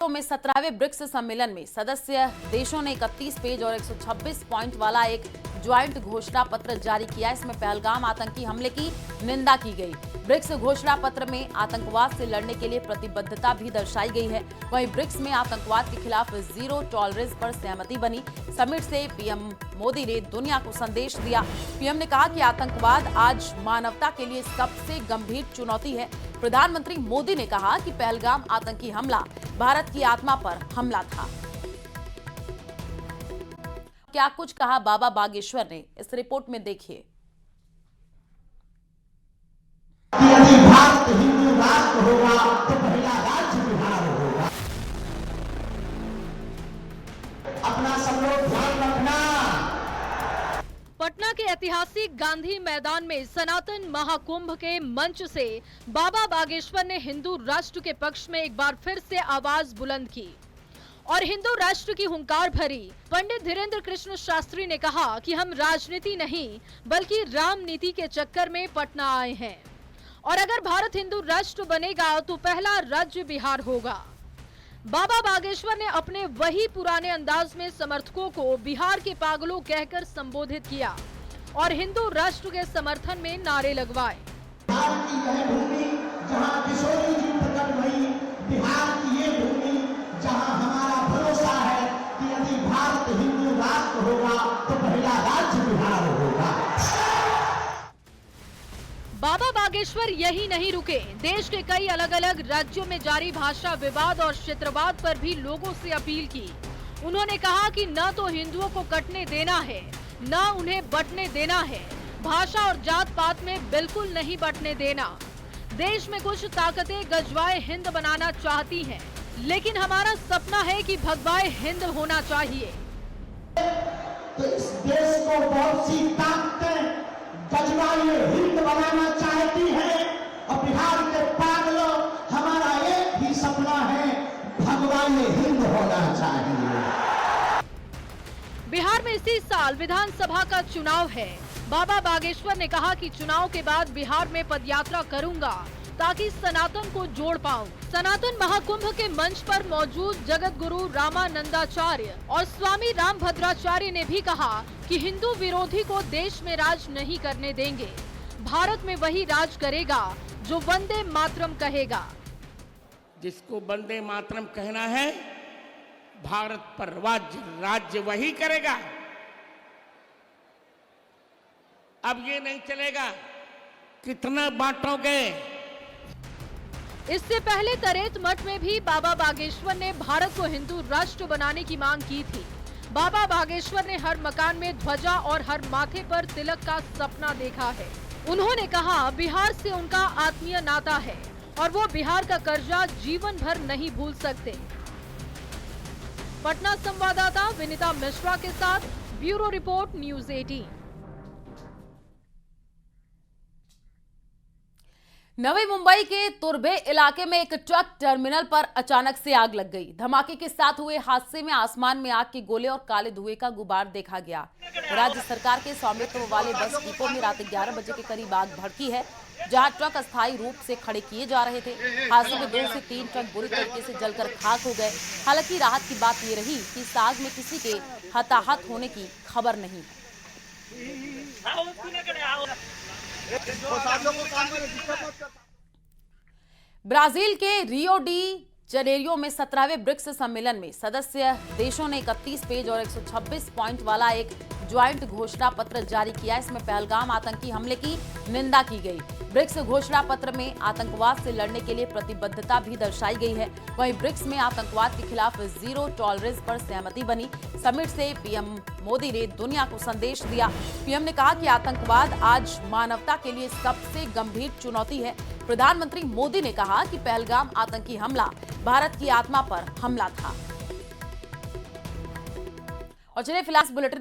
में 17वें ब्रिक्स सम्मेलन में सदस्य देशों ने 31 पेज और 126 पॉइंट वाला एक ज्वाइंट घोषणा पत्र जारी किया। इसमें पहलगाम आतंकी हमले की निंदा की गई। ब्रिक्स घोषणा पत्र में आतंकवाद से लड़ने के लिए प्रतिबद्धता भी दर्शाई गई है। वहीं ब्रिक्स में आतंकवाद के खिलाफ जीरो टॉलरेंस पर सहमति बनी। समिट से पीएम मोदी ने दुनिया को संदेश दिया। पीएम ने कहा कि आतंकवाद आज मानवता के लिए सबसे गंभीर चुनौती है। प्रधानमंत्री मोदी ने कहा कि पहलगाम आतंकी हमला भारत की आत्मा पर हमला था। क्या कुछ कहा बाबा बागेश्वर ने, इस रिपोर्ट में देखिए। यदि भारत हिंदू राष्ट्र होगा तो पहला राज्य बिहार होगा। अपना सब लोग ध्यान रखना। पटना के ऐतिहासिक गांधी मैदान में सनातन महाकुंभ के मंच से बाबा बागेश्वर ने हिंदू राष्ट्र के पक्ष में एक बार फिर से आवाज बुलंद की और हिंदू राष्ट्र की हुंकार भरी। पंडित धीरेन्द्र कृष्ण शास्त्री ने कहा कि हम राजनीति नहीं बल्कि राम नीति के चक्कर में पटना आए हैं और अगर भारत हिंदू राष्ट्र बनेगा तो पहला राज्य बिहार होगा। बाबा बागेश्वर ने अपने वही पुराने अंदाज में समर्थकों को बिहार के पागलों कहकर संबोधित किया और हिंदू राष्ट्र के समर्थन में नारे लगवाए। बिहार की यह भूमि जहां किशोरी जी प्रकट हुई, बिहार की ये भूमि जहां हमारा भरोसा है कि यदि भारत हिंदू राष्ट्र होगा तो पहला राज्य बिहार होगा। बाबा बागेश्वर यही नहीं रुके। देश के कई अलग अलग राज्यों में जारी भाषा विवाद और क्षेत्रवाद पर भी लोगों से अपील की। उन्होंने कहा कि न तो हिंदुओं को कटने देना है, न उन्हें बंटने देना है। भाषा और जात पात में बिल्कुल नहीं बंटने देना। देश में कुछ ताकतें गजवाए हिंद बनाना चाहती हैं, लेकिन हमारा सपना है कि भगवाए हिंद होना चाहिए। तो इस देश को बहुत सी ताकतें गजवाए हिंद बनाना चाहती है और बिहार के पागलों हमारा एक ही सपना है, भगवान हिंद होना चाहिए। बिहार में इसी साल विधानसभा का चुनाव है। बाबा बागेश्वर ने कहा कि चुनाव के बाद बिहार में पदयात्रा करूंगा ताकि सनातन को जोड़ पाऊं। सनातन महाकुंभ के मंच पर मौजूद जगत गुरु रामानंदाचार्य और स्वामी रामभद्राचार्य ने भी कहा कि हिंदू विरोधी को देश में राज नहीं करने देंगे। भारत में वही राज करेगा जो वंदे मातरम कहेगा। जिसको वंदे मातरम कहना है, भारत पर राज्य वही करेगा। अब ये नहीं चलेगा कितना बांटोगे। इससे पहले तरेत मठ में भी बाबा बागेश्वर ने भारत को हिंदू राष्ट्र बनाने की मांग की थी। बाबा बागेश्वर ने हर मकान में ध्वजा और हर माथे पर तिलक का सपना देखा है। उन्होंने कहा बिहार से उनका आत्मीय नाता है और वो बिहार का कर्जा जीवन भर नहीं भूल सकते। पटना संवाददाता विनीता मिश्रा के साथ bureau report news 18। Navi Mumbai के तुर्भे इलाके में एक ट्रक टर्मिनल पर अचानक से आग लग गई। धमाके के साथ हुए हादसे में आसमान में आग के गोले और काले धुएं का गुबार देखा गया। राज्य सरकार के स्वामित्व वाले बस डिपो में रात 11 बजे के करीब आग भड़की है, जहां ट्रक अस्थायी रूप से खड़े किए जा रहे थे। हादसे में 2 से 3 ट्रक बुरी तरीके से जलकर खाक हो गए। हालांकि राहत की बात ये रही कि इस आग में किसी के हताहत होने की खबर नहीं है। ब्राजील के रियो डी जनेरियो में 17वें ब्रिक्स सम्मेलन में सदस्य देशों ने 31 पेज और 126 पॉइंट वाला एक ज्वाइंट घोषणा पत्र जारी किया। इसमें पहलगाम आतंकी हमले की निंदा की गई। ब्रिक्स घोषणा पत्र में आतंकवाद से लड़ने के लिए प्रतिबद्धता भी दर्शाई गई है। वहीं ब्रिक्स में आतंकवाद के खिलाफ जीरो टॉलरेंस पर सहमति बनी। समिट से पीएम मोदी ने दुनिया को संदेश दिया। पीएम ने कहा कि आतंकवाद आज मानवता के लिए सबसे गंभीर चुनौती है। प्रधानमंत्री मोदी ने कहा कि पहलगाम आतंकी हमला भारत की आत्मा पर हमला था। और चलिए फिलहाल बुलेटिन